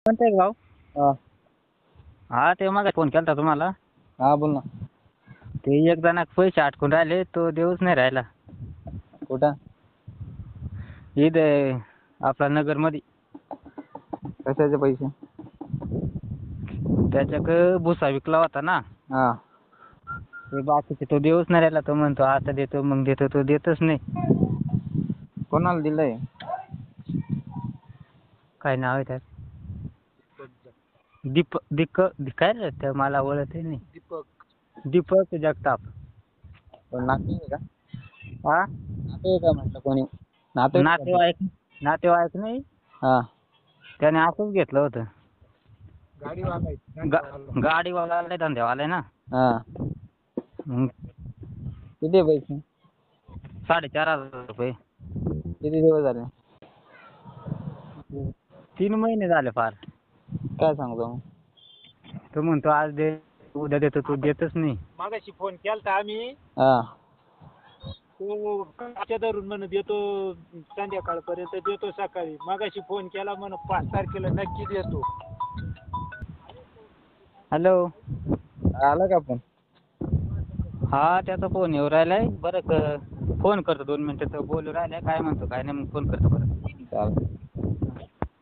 कोणतं गाव? हा हा ते मग फोन केलता तुम्हाला. हा बोल ना. ते एक जणात पैसे अटकून राहिले, तो देऊच नाही राहिला. कुठं? इथं आपला नगरमध्ये. कशाचे पैसे? त्याच्याकडं भुसा विकला होता ना. हा ते बाकीचे तो देऊच नाही राहिला. तो म्हणतो आता देतो मग देतो, तो देतच नाही. कोणाला दिलंय? काय नाव आहे त्यात? काय रे ते, मला ओळखही नाही. दीपक जगताप. कोण नाते आहे का? हा नाते आहे का म्हटलं कोणी? नाते नातेवाईक नाही. हा त्याने असंच घेतलं होतं. गाडीवाला आहे, धंद्यावाला आहे ना. हा मग किती पैसे? 4,500 रुपये. किती दिवस झाले? 3 महिने झाले फार. काय सांगतो मग? तो म्हणतो आज दे, उद्या देतो, तू देतच नाही. मागाशी फोन केलता आम्ही. हा तो काच्या धरून म्हण देतो, संध्याकाळपर्यंत देतो सकाळी. मागाशी फोन केला म्हण 5 तारखेला नक्की देतो. हॅलो. आला का फोन? हा त्याचा फोन येऊ राहिलाय. बरं फोन करतो 2 मिनिटं. तो बोलू राहिलाय, काय म्हणतो काय नाही, मग फोन करतो बरं. चालेल.